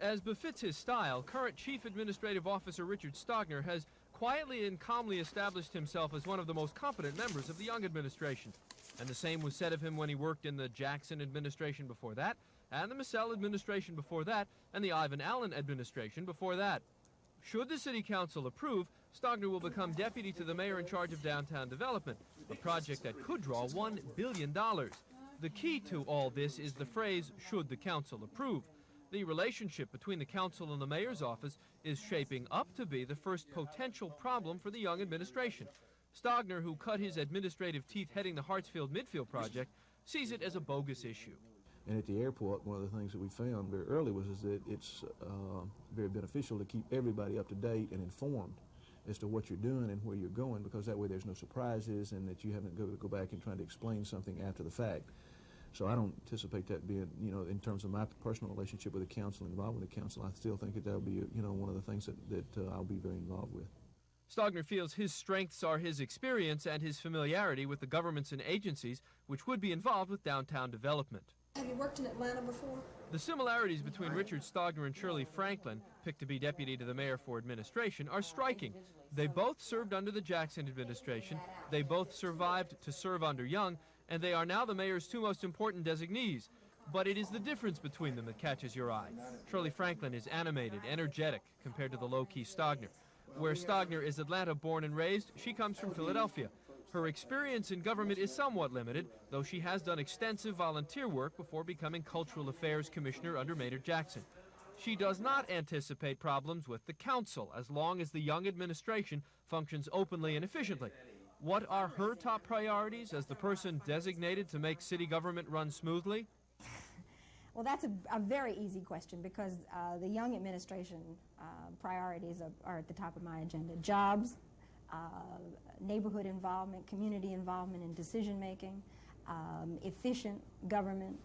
As befits his style, current Chief Administrative Officer Richard Stogner has quietly and calmly established himself as one of the most competent members of the Young administration. And the same was said of him when he worked in the Jackson administration before that, and the Massell administration before that, and the Ivan Allen administration before that. Should the City Council approve, Stogner will become deputy to the mayor in charge of downtown development, a project that could draw $1 billion. The key to all this is the phrase, should the council approve. The relationship between the council and the mayor's office is shaping up to be the first potential problem for the Young administration. Stogner, who cut his administrative teeth heading the Hartsfield Midfield project, sees it as a bogus issue. And at the airport, one of the things that we found very early was that it's very beneficial to keep everybody up to date and informed as to what you're doing and where you're going, because that way there's no surprises and that you haven't got to go back and try to explain something after the fact. So I don't anticipate that being, in terms of my personal relationship with the council, involved with the council, I still think that that'll be, one of the things that I'll be very involved with. Stogner feels his strengths are his experience and his familiarity with the governments and agencies which would be involved with downtown development. Have you worked in Atlanta before? The similarities between Richard Stogner and Shirley Franklin, picked to be deputy to the mayor for administration, are striking. They both served under the Jackson administration, they both survived to serve under Young, and they are now the mayor's two most important designees. But it is the difference between them that catches your eye. Shirley Franklin is animated, energetic, compared to the low-key Stogner. Where Stogner is Atlanta born and raised, she comes from Philadelphia. Her experience in government is somewhat limited, though she has done extensive volunteer work before becoming Cultural Affairs Commissioner under Maynard Jackson. She does not anticipate problems with the council as long as the Young administration functions openly and efficiently. What are her top priorities as the person designated to make city government run smoothly? Well, that's a very easy question, because the Young administration priorities are at the top of my agenda. Jobs, neighborhood involvement, community involvement in decision-making, efficient government,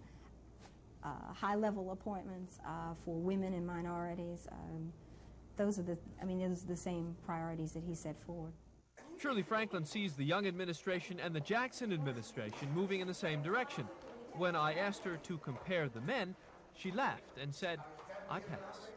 high-level appointments for women and minorities. Those are the same priorities that he set forward. Shirley Franklin sees the Young administration and the Jackson administration moving in the same direction. When I asked her to compare the men, she laughed and said, "I pass."